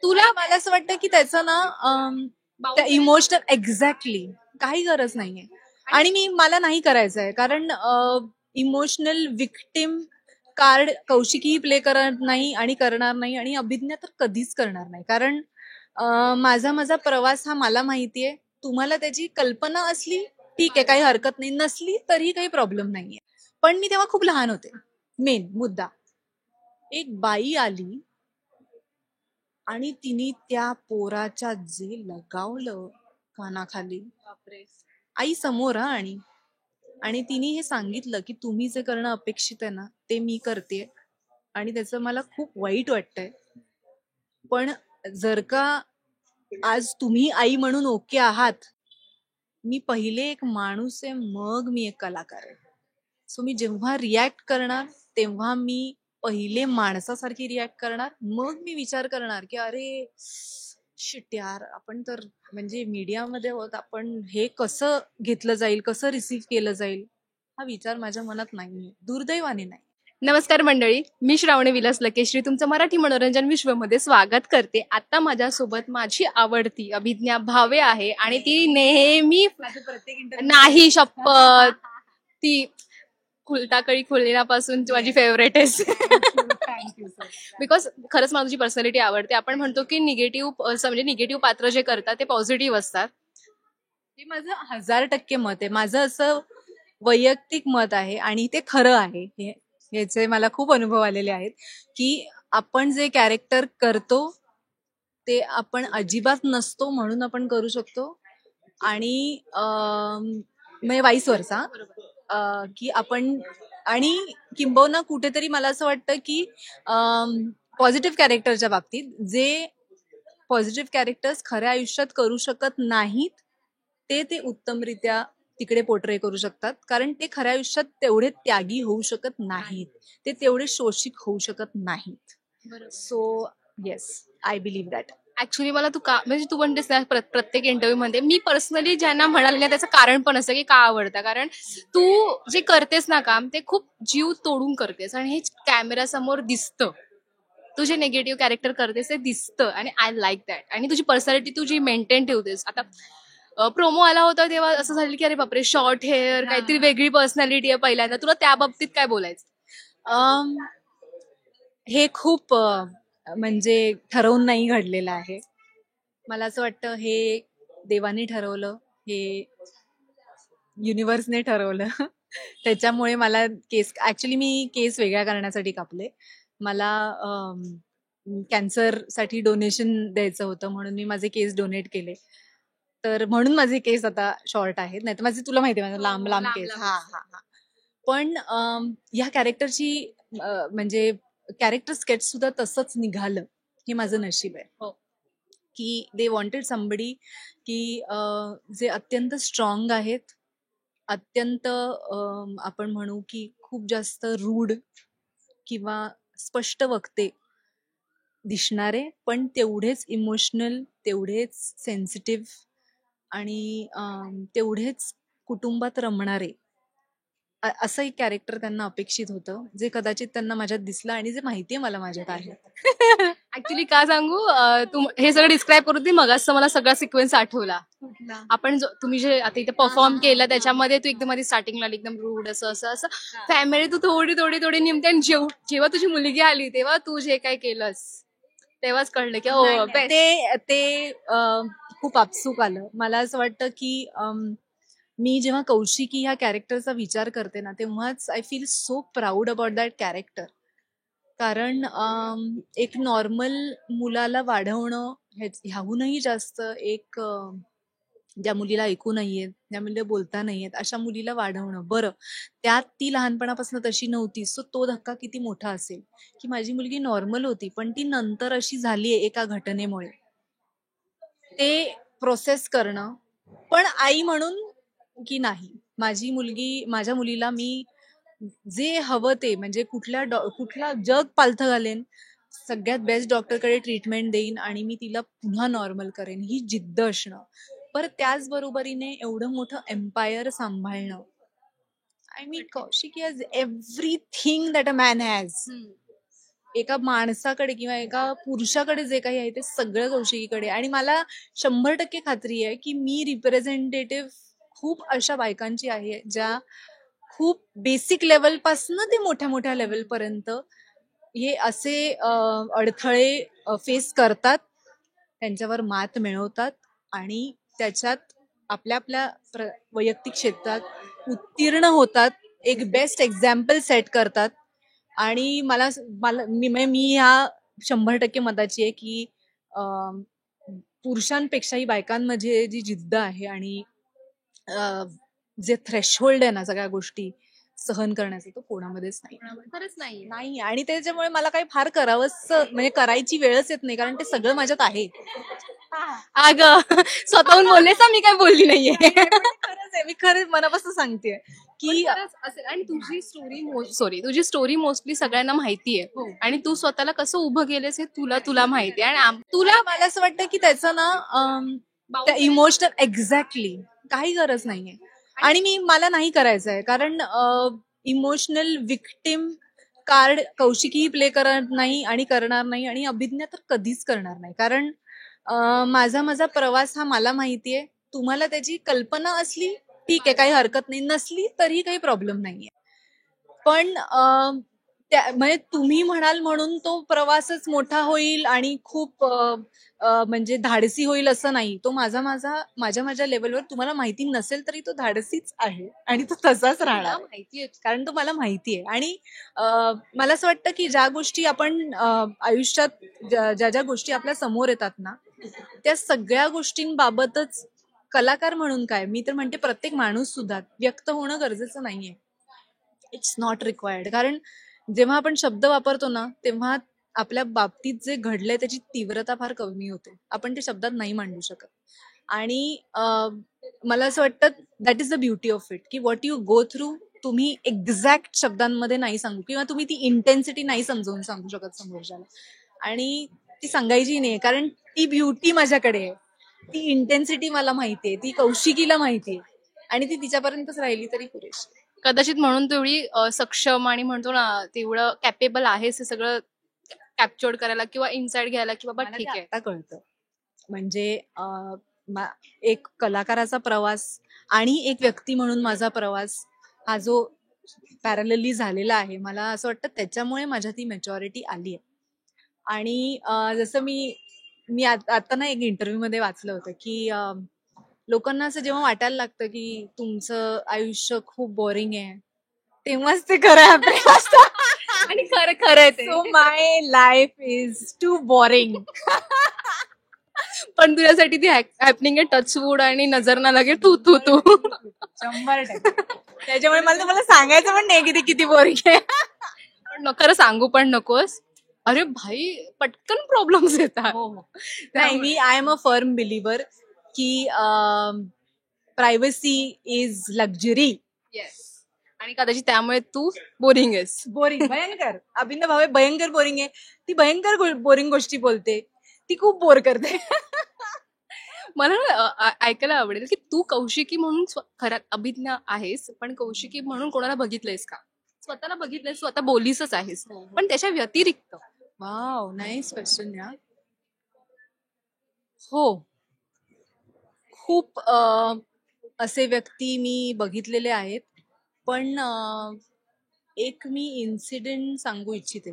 तुला मला असं वाटतं की त्याचं ना त्या इमोशनल एक्झॅक्टली काही गरज नाहीये. आणि मला नाही करायचंय कारण इमोशनल विक्टिम कार्ड कौशिकीही प्ले करत नाही आणि करणार नाही आणि अभिज्ञा तर कधीच करणार नाही. कारण माझा माझा प्रवास हा मला माहितीये. तुम्हाला त्याची कल्पना असली ठीक आहे, काही हरकत नाही, नसली तरी काही प्रॉब्लेम नाहीये. पण मी तेव्हा खूप लहान होते. मेन मुद्दा, एक बाई आली आणि तिने त्या पोराच्या जे लगावलं कानाखाली, आई समोर हा. आणि आणि तिने हे सांगितलं की तुम्ही जे करणं अपेक्षित आहे ना ते मी करते आणि त्याचं मला खूप वाईट वाटतंय. पण जर का आज तुम्ही आई म्हणून ओके आहात, मी पहिले एक माणूस आहे, मग मी एक कलाकार आहे. सो मी जेव्हा रिॲक्ट करणार तेव्हा मी पहिले माणसासारखी रिॲक्ट करणार, मग मी विचार करणार की अरे शिट यार, आपण तर म्हणजे मीडियामध्ये होत, आपण हे कसं घेतलं जाईल, कसं रिसीव्ह केलं जाईल, हा विचार माझ्या मनात नाहीये, दुर्दैवाने नाही. नमस्कार मंडळी, मी श्रावणी विलास लकेश्री तुमचं मराठी मनोरंजन विश्वमध्ये स्वागत करते. आता माझ्यासोबत माझी आवडती अभिज्ञा भावे आहे आणि ती नेहमी नाही शपथ ती खुलताकळी खुलण्यापासून माझी फेवरेट आहे. बिकॉज खरंच मला तुझी पर्सनॅलिटी आवडते. आपण म्हणतो की निगेटिव्ह म्हणजे निगेटिव्ह पात्र जे करतात ते पॉझिटिव्ह असतात. हे माझं 1000% मत आहे. माझं असं वैयक्तिक मत आहे आणि ते खरं आहे. ह्याचे मला खूप अनुभव आलेले आहेत की आपण जे कॅरेक्टर करतो ते आपण अजिबात नसतो म्हणून आपण करू शकतो. आणि म्हणजे वाईस वर्सा, की आपण आणि किंबहुना कुठेतरी मला असं वाटतं की पॉझिटिव्ह कॅरेक्टरच्या बाबतीत जे पॉझिटिव्ह कॅरेक्टर्स खऱ्या आयुष्यात करू शकत नाहीत ते उत्तमरित्या तिकडे पोर्ट्रे करू शकतात. कारण ते खऱ्या आयुष्यात तेवढे त्यागी होऊ शकत नाहीत, ते तेवढे शोषिक होऊ शकत नाहीत. So yes, I believe that. Actually मला तू का म्हणजे तू म्हणतेस ना प्रत्येक इंटरव्ह्यू मध्ये मी पर्सनली ज्यांना म्हणाले ना त्याचं कारण पण असतं की का आवडतं. कारण तू जे करतेस ना काम ते खूप जीव तोडून करतेस आणि हे कॅमेरा समोर दिसतं. तू जे निगेटिव्ह कॅरेक्टर करतेस ते दिसतं आणि आय लाईक दॅट. आणि तुझी पर्सनॅलिटी तू जी मेंटेन ठेवतेस. आता प्रोमो आला होता तेव्हा असं झालं की अरे बापरे, शॉर्ट हेअर, काहीतरी वेगळी पर्सनॅलिटी आहे पहिल्यांदा. तुला त्या बाबतीत काय बोलायचं? हे खूप म्हणजे ठरवून नाही घडलेलं आहे. मला असं वाटतं हे देवाने ठरवलं, हे युनिव्हर्सने ठरवलं. त्याच्यामुळे मला केस, ऍक्च्युली मी केस वेगळ्या करण्यासाठी कापले. मला कॅन्सरसाठी डोनेशन द्यायचं होतं म्हणून मी माझे केस डोनेट केले. तर म्हणून माझे केस आता शॉर्ट आहेत. नाही तर माझे, तुला माहिती आहे, माझे लांब लांब केस. हा हा हा. पण ह्या कॅरेक्टरची म्हणजे कॅरेक्टर स्केच सुद्धा तसंच निघालं. हे माझं नशीब आहे की दे वॉन्टेड समबडी की जे अत्यंत स्ट्रॉंग आहेत, अत्यंत आपण म्हणू की खूप जास्त रूड किंवा स्पष्ट वक्ते दिसणारे, पण तेवढेच इमोशनल, तेवढेच सेन्सिटिव्ह आणि तेवढेच कुटुंबात रमणारे, असं एक कॅरेक्टर त्यांना अपेक्षित होतं, जे कदाचित त्यांना माझ्यात दिसलं आणि जे माहितीये मला माझ्यात आहे. ऍक्च्युली का सांगू, तू हे सगळं डिस्क्राईब करून ती मगाच मला सगळा सिक्वेन्स आठवला. आपण तुम्ही जे आता इथे परफॉर्म केलं त्याच्यामध्ये तू एकदम आधी स्टार्टिंगला एकदम रूड असं असं असं फॅमिली तू थोडी थोडी थोडी निमते आणि जेव्हा तुझी मुलगी आली तेव्हा तू जे काय केलंस तेव्हाच कळलं की ते खूप आपसूक आलं. मला असं वाटतं की मी जेव्हा कौशिकी ह्या कॅरेक्टरचा विचार करते ना तेव्हाच I feel so proud about that character. कारण एक नॉर्मल मुलाला वाढवणं ह्याहूनही जास्त एक ज्या मुलीला ऐकू नाहीयेत, ज्या मुलीला बोलता नाहीयेत, अशा मुलीला वाढवणं. बरं, त्यात ती लहानपणापासून तशी नव्हती, सो तो धक्का किती मोठा असेल की माझी मुलगी नॉर्मल होती पण ती नंतर अशी झालीये एका घटनेमुळे. ते प्रोसेस करणं, पण आई म्हणून की नाही, माझ्या मुलीला मी जे हवं ते, म्हणजे कुठला जग पालथं घालेन, सगळ्यात बेस्ट डॉक्टरकडे ट्रीटमेंट देईन आणि मी तिला पुन्हा नॉर्मल करेन, ही जिद्द असणं. पर त्याचबरोबरीने एवढं मोठं एम्पायर सांभाळणं. I mean Kaushiki has everything that a man has. एका माणसाकडे किंवा एका पुरुषाकडे जे काही आहे ते सगळं कौशिकीकडे. आणि मला 100% खात्री आहे की मी रिप्रेझेंटेटिव्ह खूप अशा बायकांची आहे ज्या खूप बेसिक लेवल पासून ते मोठ्या मोठ्या लेवल पर्यंत हे असे अडथळे फेस करतात, त्यांच्यावर मात मिळवतात आणि त्याच्यात आपल्या आपल्या वैयक्तिक क्षेत्रात उत्तीर्ण होतात, एक बेस्ट एक्झाम्पल सेट करतात. आणि मला मला मी ह्या 100% मताची आहे की अं, पुरुषांपेक्षाही बायकांमध्ये जी जिद्द आहे आणि जे थ्रेशहोल्ड आहे ना सगळ्या गोष्टी सहन करण्याचं, तो कोणामध्येच नाही. खरंच नाही. नाही. आणि त्याच्यामुळे मला काही फार करावंच म्हणजे करायची वेळच येत नाही, कारण ते सगळं माझ्यात आहे. अग स्वतःहून बोललेस मी काय बोलली नाहीये. खरंच आहे, मी खरंच मनापासून सांगतेय की खरंच असेल. आणि तुझी स्टोरी मोस्टली सगळ्यांना माहितीये. हो. आणि तू स्वतःला कसं उभं केलंस हे तुला माहितीये. आणि तुला मला असं वाटतं की त्याचं ना त्या इमोशनल एक्झॅक्टली काही गरज नाहीये. आणि मला नाही करायचं आहे, कारण इमोशनल विक्टिम कार्ड कौशिकीही प्ले करत नाही आणि करणार नाही आणि अभिज्ञा तर कधीच करणार नाही. कारण माझा प्रवास हा मला माहितीये, तुम्हाला त्याची कल्पना असली ठीक आहे, काही हरकत नाही, नसली तरी काही प्रॉब्लेम नाहीये. पण म्हणजे तुम्ही म्हणाल म्हणून तो प्रवासच मोठा होईल आणि खूप म्हणजे धाडसी होईल असं नाही. तो माझ्या लेवलवर तुम्हाला माहिती नसेल तरी तो धाडसीच आहे आणि तो तसाच राहणार, माहितीये. कारण तो मला माहितीये. आणि मला असं वाटतं की ज्या गोष्टी आपण आयुष्यात ज्या गोष्टी आपल्या समोर येतात ना, त्या सगळ्या गोष्टींबाबतच कलाकार म्हणून काय, मी तर म्हणते प्रत्येक माणूस सुद्धा व्यक्त होणं गरजेचं नाहीये. It's not required. कारण जेव्हा आपण शब्द वापरतो ना, तेव्हा आपल्या बाबतीत जे घडलंय त्याची तीव्रता फार कमी होते. आपण ते शब्दात नाही मांडू शकत. आणि मला असं वाटतं that is the beauty of it, की व्हॉट यू गो थ्रू तुम्ही एक्झॅक्ट शब्दांमध्ये नाही सांगू, किंवा तुम्ही ती इंटेन्सिटी नाही समजावून सांगू शकत समोरच्याला. आणि ती सांगायची नाही, कारण ती ब्युटी माझ्याकडे आहे. ती इंटेन्सिटी मला माहितीये, ती कौशिकीला माहितीये, आणि ती तिच्यापर्यंतच राहिली तरी पुरेशी. कदाचित म्हणून तू एवढी सक्षम आणि म्हणतो ना तेवढं कॅपेबल आहेस हे सगळं कॅप्चर्ड करायला किंवा इनसाइड घ्यायला की बाबा ठीक आहे. आता कळतं. म्हणजे एक कलाकाराचा प्रवास आणि एक व्यक्ती म्हणून माझा प्रवास हा जो पॅरलली झालेला आहे, मला असं वाटतं त्याच्यामुळे माझ्यात ती मॅच्युरिटी आली आहे. आणि जसं मी आता ना एक इंटरव्ह्यू मध्ये वाचलं होतं की लोकांना असं जेव्हा वाटायला लागतं की तुमचं आयुष्य खूप बोरिंग आहे, तेव्हाच ते खरं हॅपनिंग असतं. आणि खरं खरं ते. So my life is too boring. पण तुझ्यासाठी ती हॅपनिंग आहे टचवूड आणि नजर ना लगे तू तू तू 100%. त्याच्यामुळे मला तुम्हाला सांगायचं पण नाही की ते किती बोरिंग आहे. पण खरं सांगू पण नकोस. अरे भाई पटकन प्रॉब्लेम्स येतात. नाही, मी आय एम अ फर्म बिलिव्हर की प्रायव्हसी इज लक्झरी. आणि कदाचित त्यामुळे तू बोरिंग आहेस. बोरिंग भयंकर. अभिनव भावे भयंकर बोरिंग आहे. ती भयंकर बोरिंग गोष्टी बोलते, ती खूप बोर करते. मला ऐकायला आवडेल की तू कौशिकी म्हणून खरं अभिज्ञा आहेस, पण कौशिकी म्हणून कोणाला बघितलंयस का? स्वतःला बघितलंयस, स्वतः बोलीसच आहेस, पण त्याच्या व्यतिरिक्त. वाव, नाईस क्वेश्चन यार. हो, खूप असे व्यक्ती मी बघितलेले आहेत. पण एक मी इन्सिडेंट सांगू इच्छिते.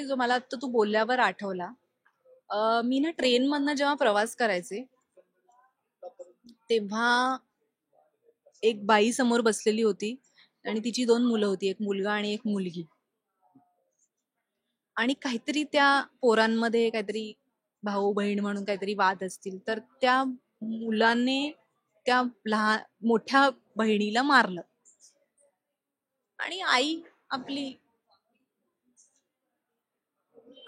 जो मला आता तू बोलल्यावर आठवला. मी ना ट्रेन मधनं जेव्हा प्रवास करायचे, तेव्हा एक बाई समोर बसलेली होती आणि तिची 2 मुलं होती, एक मुलगा आणि एक मुलगी. आणि काहीतरी त्या पोरांमध्ये काहीतरी भाऊ बहीण म्हणून काहीतरी वाद असतील, तर त्या मुलाने त्या मोठ्या बहिणीला मारलं. आणि आई आपली,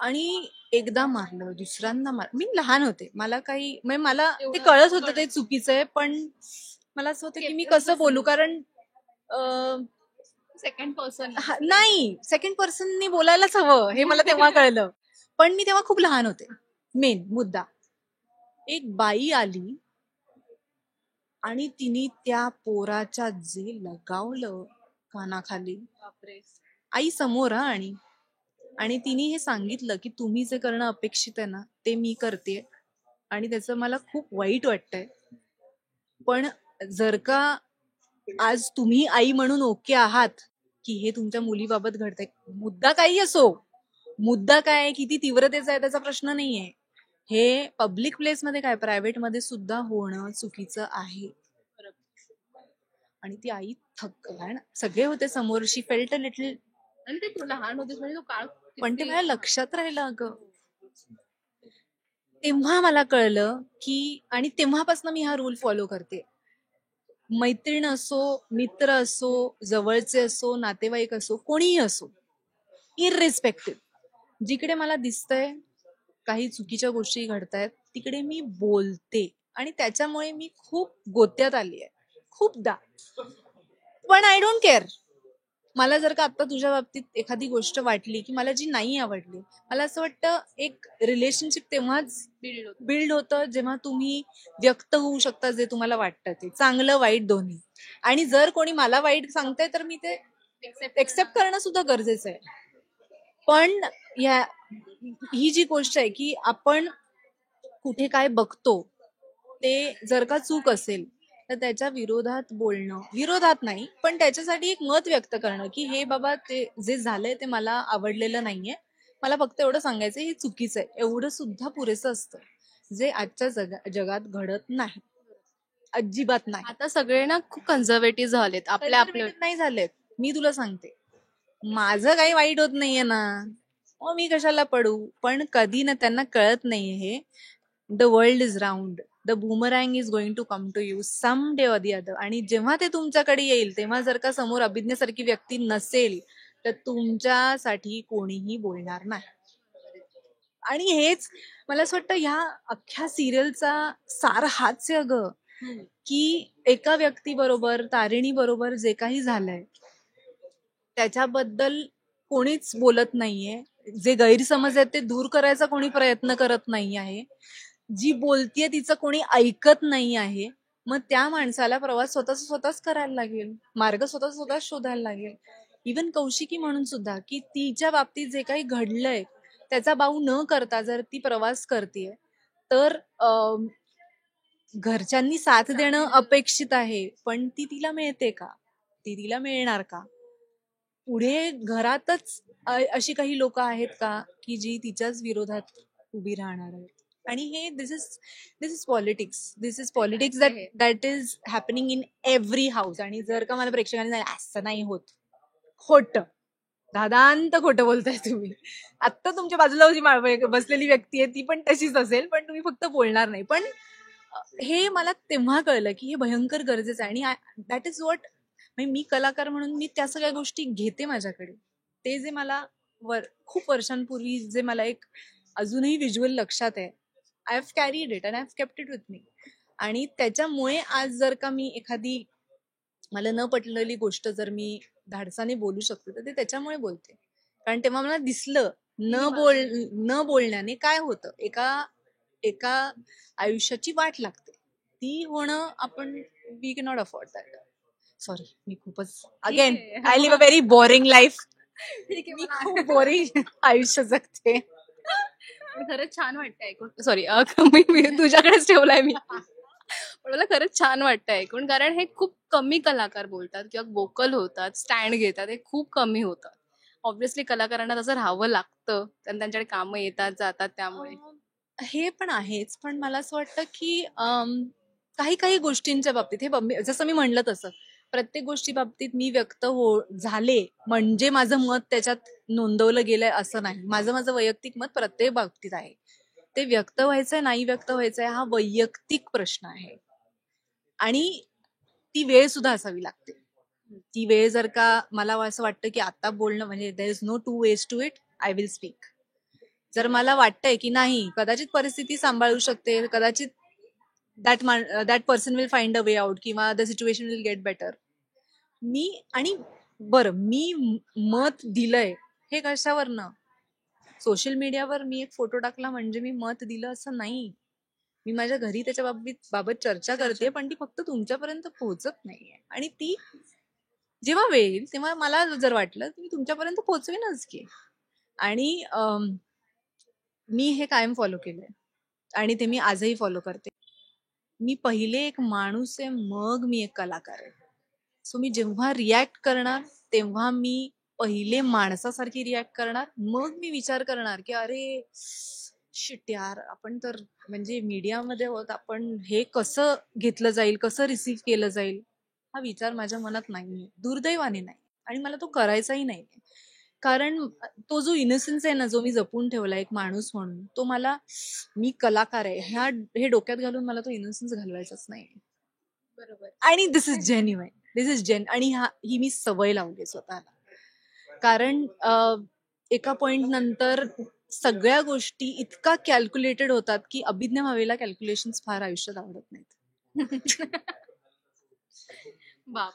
आणि एकदा मारलं, दुसऱ्यांदा मी लहान होते, मला काही म्हणजे मला ते कळत होतं ते चुकीचं आहे, पण मला असं होतं की मी कसं बोलू, कारण सेकंड पर्सन नाही, सेकंड पर्सननी बोलायलाच हवं हे मला तेव्हा कळलं. पण मी तेव्हा खूप लहान होते. मेन मुद्दा, एक बाई आली आणि तिने त्या पोराच्या जे लगावलं, कानाखाली, बापरे. आई समोर. आणि आणि तिने हे सांगितलं की तुम्ही जे करणं अपेक्षित आहे ना ते मी करते, आणि त्याचं मला खूप वाईट वाटतंय. पण जर का आज तुम्ही आई म्हणून ओके आहात की हे तुमच्या मुलीबाबत घडतंय, मुद्दा काही असो, मुद्दा काय किती तीव्रतेचा आहे त्याचा प्रश्न नाहीये, हे पब्लिक प्लेसमध्ये काय प्रायव्हेट मध्ये सुद्धा होणं चुकीचं आहे. आणि ती आई कारण सगळे होते समोर. शी फेल्ट अ लिटल. आणि ते तू लहान होतीस म्हणजे तो काळ पण ते माझ्या लक्षात राहिलं अगं. तेव्हा मला कळलं की, आणि तेव्हापासून मी हा रूल फॉलो करते. मैत्रीण असो, मित्र असो, जवळचे असो, नातेवाईक असो, कोणीही असो, इररिस्पेक्टिव्ह, जिकडे मला दिसतंय काही चुकीच्या गोष्टी घडतायत तिकडे मी बोलते. आणि त्याच्यामुळे मी खूप गोत्यात आली आहे खूपदा. पण आय डोंट केअर. मला जर का आता तुझ्या बाबतीत एखादी गोष्ट वाटली की मला जी नाही आवडली, मला असं वाटतं एक रिलेशनशिप तेव्हाच बिल्ड होतं जेव्हा तुम्ही व्यक्त होऊ शकता जे तुम्हाला वाटतं ते, चांगलं वाईट दोन्ही. आणि जर कोणी मला वाईट सांगतंय तर मी ते एक्सेप्ट करणं सुद्धा गरजेचं आहे. पण ही जी गोष्ट आहे की आपण कुठे काय बघतो ते जर का चूक असेल तर त्याच्या विरोधात बोलणं, विरोधात नाही पण त्याच्यासाठी एक मत व्यक्त करणं की हे बाबा ते जे झालंय ते मला आवडलेलं नाहीये, मला फक्त एवढं सांगायचं हे चुकीचं आहे, एवढं सुद्धा पुरेसं असतं, जे आजच्या जगात घडत नाही, अजिबात नाही. आता सगळे ना खूप कन्झर्वेटिव्ह झालेत आपल्या Conservative नाही झालेत. मी तुला सांगते, माझं काही वाईट होत नाहीये ना, मग मी कशाला पडू. पण कधी ना त्यांना कळत नाहीये हे, the world is round, the boomerang is going to come to you some day or the other. आणि जेव्हा ते तुमच्याकडे येईल तेव्हा जर का समोर अभिज्ञासारखी व्यक्ती नसेल तर तुमच्यासाठी कोणीही बोलणार नाही. आणि हेच मला असं वाटतं ह्या अख्ख्या सिरियलचा सार हाच आहे अगं, की एका व्यक्तीबरोबर, तारिणी बरोबर जे काही झालंय त्याच्याबद्दल कोणीच बोलत नाहीये. जे गैरसमज आहेत ते दूर करायचा कोणी प्रयत्न करत नाही आहे. जी बोलतीये तिचं कोणी ऐकत नाही आहे. मग त्या माणसाला प्रवास स्वतःच करायला लागेल, मार्ग स्वतःच शोधायला लागेल. इवन कौशिकी म्हणून सुद्धा की तिच्या बाबतीत जे काही घडलंय त्याचा बाऊ न करता जर ती प्रवास करतेय तर घरच्यांनी साथ देणं अपेक्षित आहे, पण ती तिला मिळते का, ती तिला मिळणार का, पुढे घरातच अशी काही लोक आहेत का की जी तिच्याच विरोधात उभी राहणार आहेत. आणि हे this is politics that is happening in every house. आणि जर का मला प्रेक्षकांनी सांगितलं असं नाही होत, खोटं, दादांत खोटं बोलताय तुम्ही. आत्ता तुमच्या बाजूला जी बसलेली व्यक्ती आहे ती पण तशीच असेल, पण तुम्ही फक्त बोलणार नाही. पण हे मला तेव्हा कळलं की हे भयंकर गरजेचं आहे. आणि दॅट इज वॉट, मी कलाकार म्हणून मी त्या सगळ्या गोष्टी घेते माझ्याकडे. ते जे मला खूप वर्षांपूर्वी जे मला एक अजूनही व्हिज्युअल लक्षात आहे, I have carried it and I have kept it with me. आणि त्याच्यामुळे आज जर का मी एखादी मला न पटलेली गोष्ट जर मी धाडसाने बोलू शकते तर ते त्याच्यामुळे बोलते. कारण तेव्हा मला दिसलं न बोलण्याने काय होतं, एका आयुष्याची वाट लागते, ती होणं आपण we can not afford that. Sorry, मी खूपच again I live a very boring life. मी खूप बोरिंग आयुष्य जगते. खरंच छान वाटतं ऐकून. सॉरी, मी तुझ्याकडेच ठेवलाय मी. पण मला खरंच छान वाटतं ऐकून, कारण हे खूप कमी कलाकार बोलतात किंवा वोकल होतात, स्टँड घेतात, हे खूप कमी होतात. ऑब्व्हियसली कलाकारांना तसं राहावं लागतं, कारण त्यांच्याकडे कामं येतात जातात त्यामुळे. हे पण आहेच, पण मला असं वाटतं की काही काही गोष्टींच्या बाबतीत हे जसं मी म्हणलं तसं प्रत्येक गोष्टी बाबतीत मी व्यक्त झाले म्हणजे माझं मत त्याच्यात नोंदवलं गेलंय असं नाही. माझं वैयक्तिक मत प्रत्येक बाबतीत आहे. ते व्यक्त व्हायचंय नाही व्यक्त व्हायचंय हा वैयक्तिक प्रश्न आहे. आणि ती वेळ सुद्धा असावी लागते. ती वेळ जर का मला असं वाटतं की आता बोलणं म्हणजे there is no two ways to it, I will speak. जर मला वाटतंय की नाही कदाचित परिस्थिती सांभाळू शकते, कदाचित that person will find a way out किंवा the situation will get better, आणि बरं मी मत दिलंय हे कशावरनं, सोशल मीडियावर मी एक फोटो टाकला म्हणजे मी मत दिलं असं नाही. मी माझ्या घरी त्याच्या बाबत चर्चा करते, पण ती फक्त तुमच्यापर्यंत पोहोचत नाहीये. आणि ती जेव्हा वेळ येईल तेव्हा मला जर वाटलं की मी तुमच्यापर्यंत पोहोचवेनच की. आणि मी हे कायम फॉलो केलंय आणि ते मी आजही फॉलो करते. मी पहिले एक माणूस आहे, मग मी एक कलाकार आहे. सो मी जेव्हा रिॲक्ट करणार तेव्हा मी पहिले माणसासारखी रिॲक्ट करणार, मग मी विचार करणार की अरे शिट यार, आपण तर म्हणजे मीडियामध्ये होत, आपण हे कसं घेतलं जाईल, कसं रिसीव्ह केलं जाईल, हा विचार माझ्या मनात नाहीये, दुर्दैवाने नाही. आणि मला तो करायचाही नाही. कारण तो जो इनोसन्स आहे ना, जो मी जपून ठेवला एक माणूस म्हणून, तो मला, मी कलाकार आहे हे डोक्यात घालून मला तो इनोसन्स घालवायचाच नाही. बरोबर. आणि दिस इज जेन्युइन, आणि ही मी सवय लावली स्वतःला. कारण एका पॉइंट नंतर सगळ्या गोष्टी इतका कॅल्क्युलेटेड होतात की अभिज्ञा भावेला कॅल्क्युलेशन फार आयुष्यात आवडत नाहीत.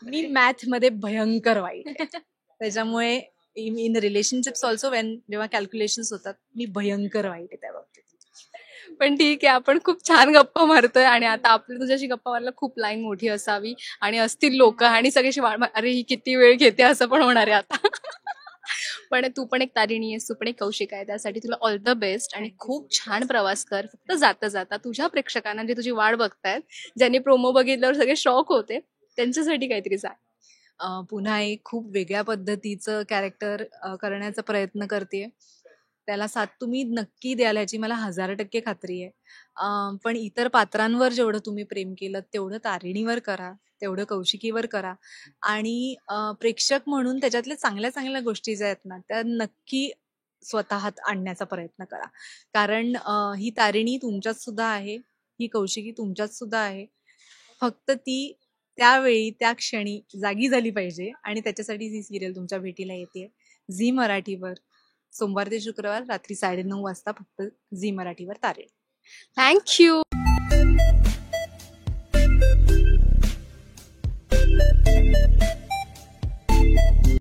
मी मॅथ मध्ये भयंकर वाईट आहे. त्याच्यामुळे इन रिलेशनशिप्स ऑल्सो जेव्हा कॅल्क्युलेशन्स होतात मी भयंकर वाईट आहे त्या बाबतीत. पण ठीक आहे, आपण खूप छान गप्पा मारतोय आणि आता आपली तुझ्याशी गप्पा मारायला खूप लाईन मोठी असावी आणि असतील लोक आणि सगळ्याशी अरे ही किती वेळ घेते असं पण होणार आहे आता. पण तू पण एक तारिणी आहेस, तू पण एक कौशिक आहे, त्यासाठी तुला ऑल द बेस्ट आणि खूप छान प्रवास कर. फक्त जाता जाता तुझ्या प्रेक्षकांना जे तुझी वाट बघतायत, ज्यांनी प्रोमो बघितल्यावर सगळे शॉक होते, त्यांच्यासाठी काहीतरी सांग. पुन्हा एक खूप वेगळ्या पद्धतीचं कॅरेक्टर करण्याचा प्रयत्न करते. त्याला साथ तुम्ही नक्की द्याल याची मला 1000% खात्री आहे. पण इतर पात्रांवर जेवढं तुम्ही प्रेम केलं तेवढं तारिणीवर करा, तेवढं कौशिकीवर करा. आणि प्रेक्षक म्हणून त्याच्यातल्या चांगल्या चांगल्या गोष्टी ज्या आहेत ना त्या नक्की स्वतःत आणण्याचा प्रयत्न करा. कारण ही तारिणी तुमच्यात सुद्धा आहे, ही कौशिकी तुमच्यात सुद्धा आहे. फक्त ती त्यावेळी त्या क्षणी जागी झाली पाहिजे आणि त्याच्यासाठी ही सिरियल तुमच्या भेटीला येते. झी मराठीवर सोमवार ते शुक्रवार रात्री 9:30 वाजता फक्त झी मराठीवर तारे. थँक्यू.